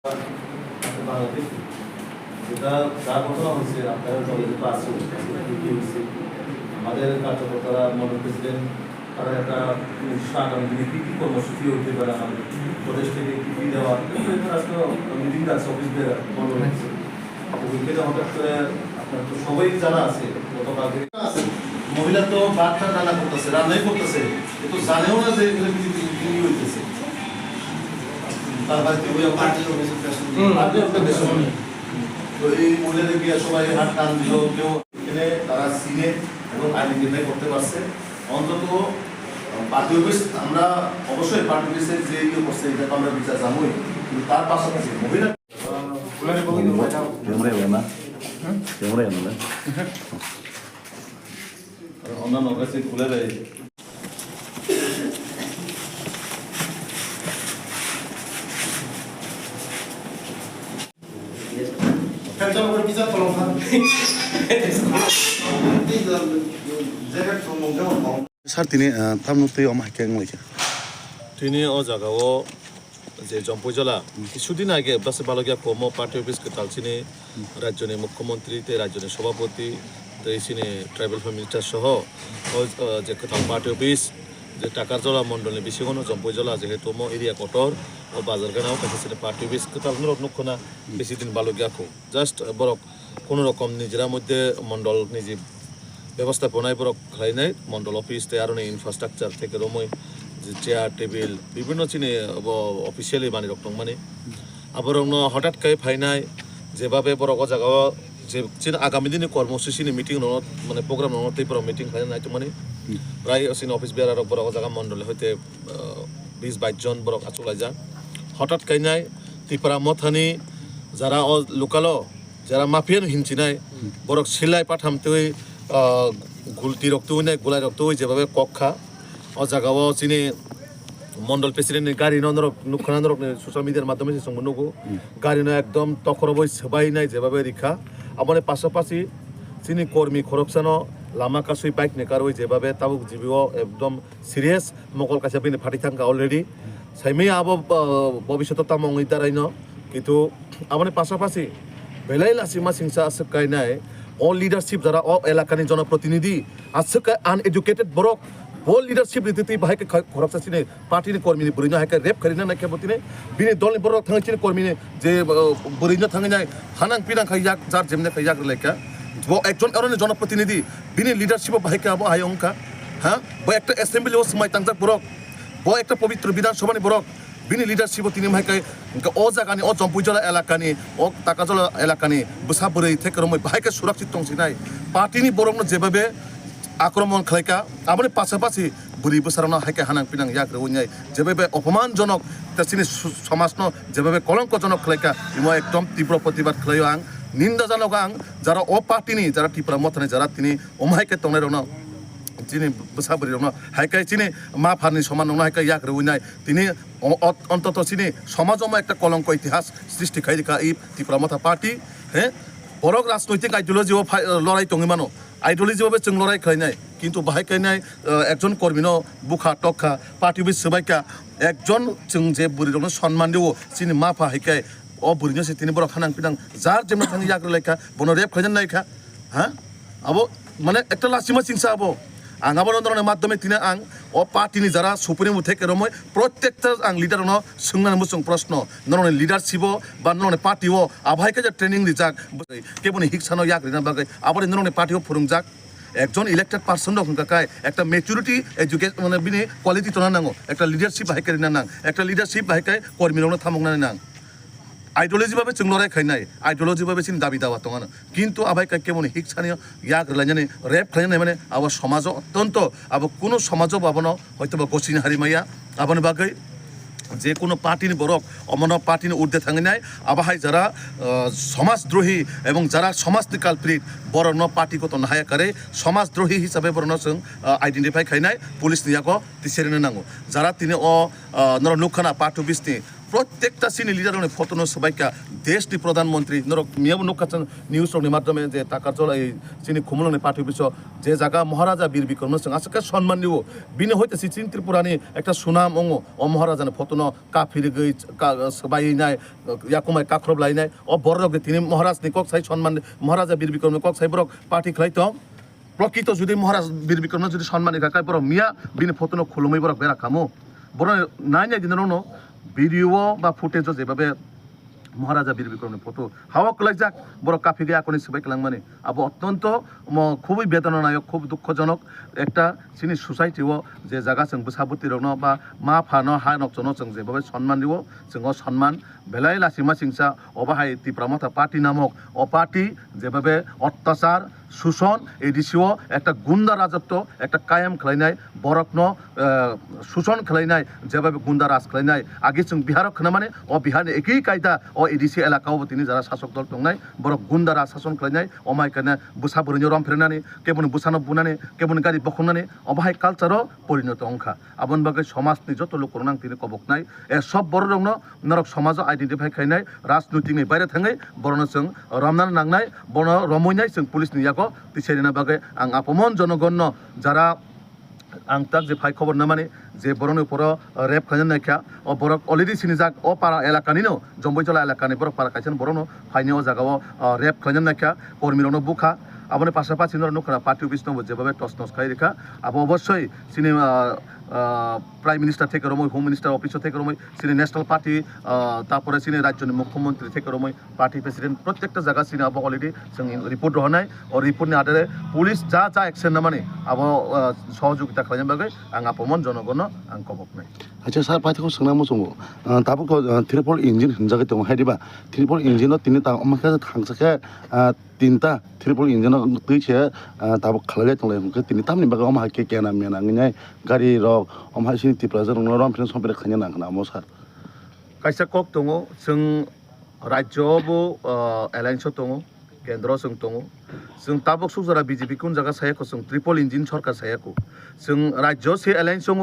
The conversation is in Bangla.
বাংলাদেশ যেটা যা ঘটনা হয়েছে আপনারা কলেজে ক্লাস হয়েছে আমাদের কার্যকর্তারা মনে করেছিলেন তারা একটা আগামী দিনে কী কী কর্মসূচি হতে পারে আমাদের প্রদেশ থেকে কী কী দেওয়া আজকে মিটিং আছে অফিস বন্ধ হয়েছে ওইখানে হঠাৎ করে আপনার তো সবাই জানা আছে গতকাল থেকে আছে মহিলা তো বাচ্চা রান্না করতেছে রান্নাই করতেছে কিন্তু জানেও না যে এগুলো কি হইতেছে তো এই মহিলাদের গিয়ে সবাই হাত টান দিল কেউ এখানে তারা সিনে এবং আইডেন্টিফাই করতে পারছে অন্তত পার্টি অফিস আমরা অবশ্যই পার্টি অফিসের যে ইয়ে করছে এটা তো আমরা বিচার জানোই কিন্তু তার পাশাপাশি মহিলা অন্যান্য কাছে খুলে দেয় Sar tini tamu tu om hakeng lagi. তিনি ও জায়গাও যে জম্পজলা কিছুদিন আগে বাসে বালগিয়া কম পার্টি অফিস তালচিনি রাজ্যের মুখ্যমন্ত্রী রাজ্যের সভাপতি এইসিনি ট্রাইবেল মিনিস্টার সহ যে কোথাও পার্টি অফিস যে টাকার জলা মন্ডলে বিশেষণ জম্পজলা যেহেতু এরিয়া কটর ও বাজারগানাও কাছে পার্টি অফিস কোথাও নক্ষণা বেশি দিন বালগিয়াখো জাস্ট বরক কোনো রকম নিজেরা মধ্যে মন্ডল নিজে ব্যবস্থাপনায় বরক খাইনাই মন্ডল অফিস আরো ইনফ্রাস্ট্রাকচার থেকে রময় যে চেয়ার টেবিল বিভিন্ন চিনে অফিসিয়ালি মানে রকম মানে আবার হঠাৎ করে ফাইনাই যেভাবে বড় জায়গা যে আগামী দিনে কর্মসূচি মিটিং মানে প্রোগ্রাম ননতেই পর মিটিং হয় নাই তো মানে প্রায় অফিস বেড়ার বড় জায়গা মন্ডলে হইতে 20-22 জন বড় আচলাই যা হঠাৎ কাইনাই ত্রিপুরা মথানি যারা লোকালো যারা মাফিয়ান হিনছি নাই বড় সিলাই পাঠামতে গুলতি রক্ত নাই গোলাই রক্ত যেভাবে কক্ষা ও জায়গাও চিনি মন্ডল প্রেসিডেন্টের গাড়ি নুখানক সোশ্যাল মিডিয়ার মাধ্যমে নুকু গাড়ি একদম তখরবই সবাই নাই যেভাবে রিখা আমার পাশাপাশি চিনি কর্মী খরকসানো লামা কাছুই বাইক নেকার ওই যেভাবে তাও জীবিও একদম সিরিয়াস মকল কাছে আপনি ফাটি থাকা অলরেডি সাইমেই আবো ভবিষ্যৎ তামই দাঁড়াই কিন্তু আমার পাশাপাশি বেলাই লাসিমা সিংসা আছে কাইনাই ও লিডারশিপ যারা ও এলাকানি জনপ্রতিনিধি আছে আনএডুকেটেড বরক ও লিডারশিপ নীতি বাহাকে খরচ চিনে পার্টিনি কর্মী বুড়িনা হাইকে রেপ করিনা নাকি বতিনে বিনি দলনি বরক থাঙ্গে চিনে কর্মী যে বুড়িনা থাঙ্গে নাই হানাং পিনাং খাইয়াক যার যেমনে খাইয়াক লেখা একজন এরনে জনপ্রতিনিধি বিনি লিডারশিপ বাহাকে আবো হাই অঙ্কা হ্যাঁ ব একটা অ্যাসেম্বলি ও সময় তাংজাক বরক ব একটা পবিত্র বিধানসভানি বরক বিনি লিডারশিপ তিনি মাইকাই ও জায়গানি ও জম্পুজলা এলাকানি ও তাকাজলা এলাকানি বসা বুড়ি থেকে রময় বাহাকে সুরক্ষিত তংসিনাই পার্টিনি বরং যেভাবে আক্রমণ খাইকা আমার পাশাপাশি বুড়ি বসারানো হাইকে হানাং পিনাং ইয়াক রুইনাই যেভাবে অপমানজনক তাছিনি সমাজ যেভাবে কলঙ্কজনক খাইকা ইমা একদম তীব্র প্রতিবাদ খাইও আং নিন্দাজনক আং যারা ও পার্টিনি যারা ত্রিপুরা মথানি যারা তিনি অমাইকে তংনাই রন চিনি বসাবুরি রন হাইকাই চিনি মা ফারনি সমান নং হাইকা ইয়াক রুইনাই তিনি অন্তত চিনি সমাজমা একটা কলঙ্ক ইতিহাস সৃষ্টি খাইকা ই ত্রিপুরা মথা পার্টি হ্যাঁ বরক রাজনৈতিক আইডিওলজিও লড়াই টঙিমানো আইডিওলজিভাবে जों লড়াই খাইনাই কিন্তু বাহাই খাইনাই একজন কর্মী বুখা টকা পার্টি অফিস সবাইকা একজন जों যে বুড়িরনো সম্মান দেব চিনি মাফা হাইকাই ও বুড়িনো সে তিনি বড় খানাং পিনাং যার যেমন থানি যাগ্রলাইকা বন রেপ খাইজান নাইকা হ্যাঁ আবো মানে একটা লাসিমা চিংসা আবো आं आबादনের মাধ্যমে তিনি আং ও পার্টিনি যারা সুপ্রিম থেকে রময় প্রত্যেকটা আং লিডার সোংনান মুসুং প্রশ্ন নরনে লিডারশিপ বা নরনে পার্টিও আবহাইকে যে ট্রেনিং দিজাক কেবনি হিকসানো ইয়াক রিনা বাগে আবার নরনে পার্টিও ফুরুংজাক একজন ইলেক্টেড পার্সন কাকায় একটা মেচুরিটি এডুকেশন মানে বিনি কোয়ালিটি তো নাঙ্গো একটা লিডারশিপ বাহাইকে রিনা নাং একটা লিডারশিপ বাহাইকে কর্মীরনো থামংনাनै নাং আইডিওলজিভাবে जों লড়াই খাইনাই আইডিওলজিভাবে চিনি দাবি দাওয়া তখন কিন্তু আবাই কেমন হিকসানীয় ইয়াক লাইনানি রেপ খাইনাই মানে আবার সমাজ অত্যন্ত আবার কোনো সমাজও পাবনো হয়তো বা গছিন হারিমাইয়া আবার বাকি যে কোনো পার্টিনি বরক অমন পার্টিনি ঊর্ধ্বে থাঙে নাই আবাহাই যারা সমাজদ্রোহী এবং যারা সমাজনি কালপ্রিট বরণ পার্টিগত নাহায়া করে সমাজদ্রোহী হিসাবে বরণ जों আইডেন্টিফাই খাইনাই পুলিশ নিয়াক তিসেরিনো নাঙ্গো যারা তিনি ও নর নুখানা পার্টি অফিসনি প্রত্যেকটা সিনি লিডার ফটোনো সবাইকা দেশটি প্রধানমন্ত্রী নরক মিয়াবু নকাচন নিউজ রকনি মাধ্যমে যে টাকার চলা এই চিনি খুমলনি পার্টি অফিস যে জায়গা মহারাজা বীর বিক্রম সিং আজকে সম্মান দিব বিনে হইতেছি চিন ত্রিপুরানি একটা সুনাম অঙ্গ ও মহারাজানে ফটোনো কাফির গই সবাই নাই ইয়াকুমাই কাখরব লাইনাই ও বড় লোক তিনি মহারাজনি কক সাই সম্মান মহারাজা বীর বিক্রম কক সাই বরক পার্টি খাইতো প্রকৃত যদি মহারাজ বীর বিক্রম যদি সম্মানী কাকাই বড় মিয়া বিনে ফটোনো খুলুমাই বরক বেড়া খামো বড় নাই নাই দিন ভিডিও বা ফুটেজ যেভাবে মহারাজা বীর বিক্রমের ফটো হাওয়া কলাই যাক বড় কাফি গিয়ে আকনি সবাই কেলাং মানে আবো অত্যন্ত খুবই বেদনানায়ক খুব দুঃখজনক একটা চিনি সোসাইটিও যে জায়গা जों বসাবতি রং বা মা ফানো হা নকচন जों যেভাবে সম্মান দিব जों সম্মান বেলাই লাসিমা সিংসা অবাহাই তীব্রমতা পার্টি নামক ও পার্টি যেভাবে অত্যাচার শোষণ এই দিশিও একটা গুন্ডা রাজত্ব একটা কায়েম খালাইনাই বরকন শোষণ খালাইনাই যেভাবে গুন্ডা রাজ খালাইনাই আগে जों বিহারক খানা মানে ও বিহার একই কায়দা ও এডিসি এলাকাও তিনি যারা শাসক দল দंनाय বরক গুন্ডা রাজ শাসন খালাইনাই অমাইকানে বুসা বরনি রম ফেরনানি কেবন বুসানো বুনানি কেবন গাড়ি বখনানি অবাহাই কালচারও পরিণত অংখা আবন বাগে সমাজনি যত লোক করনাং তিনি কবকনাই এ সব বড় রং নরক সমাজ আইডেন্টিফাই খাইনাই রাজনৈতিকनि বাইরে थाङै বরনো जों রমনান নাংনাই বন রমইনাই जों পুলিশनि ইয়াকো তিসারিনা বাগে आं আপমन জনগণ যারা आं ताक जे फाइ खबर ना माने जे बरनो पर रेप खाजन नायखा ओ बरक अलरेडी सिनि जाग ओ पारा एलाकानिनो जम्बैजला एलाकानि बरक पारा खायसन बरनो फाइने ओ जागाव रेप खाजन नायखा कर्मिरनो बुखा आबने पाशापाशि नखरा पार्टी अफिस नो जेभाबे टस नस खाइ रेखा आबो अवश्य सिनि प्राइम मिनिस्टार থেকে রমই হোম মিনিস্টার অফিস থেকে রমই সিনি ন্যাশনাল পার্টি তারপরে সিনি রাজ্যের মুখ্যমন্ত্রী থেকে রমই পার্টি প্রেসিডেন্ট প্রত্যেকটা জায়গা সিনি আবো অলরেডি जों রিপোর্ট রহনাই ও রিপোর্টনি আধারে পুলিশ যা যা অ্যাকশন না মানে আবো সহযোগিতা খালাইন বাগै आं আপমन জনগণ आं কবকনাই আচ্ছা স্যার পাইথাকো সোংনা মো সঙ্গ তাবো ত্রিপল ইঞ্জিন হিনজাগে দङ हायदिबा ত্রিপল ইঞ্জিন তিনি তা আমাকে থাংসাকে তিনটা ত্রিপল ইঞ্জিন তুইছে তাবো খালাগে দङ তিনি তামনি বাগে আমা কে কেনা মেনা ngै गारि रक আমা सिनि ত্রিপুরা जों रम फिन समपेर खायना नांगना मो स्যার कायसा कक दङ जों राज्योआवबो एलायन्स दङ केन्द्र जों दङ जों ताबक सुजरा बिजेपि कुन जागा सायाखौ जों ट्रिपल इन्जिन सरकार सायाखौ जों राज्योआव से एलायन्स दङ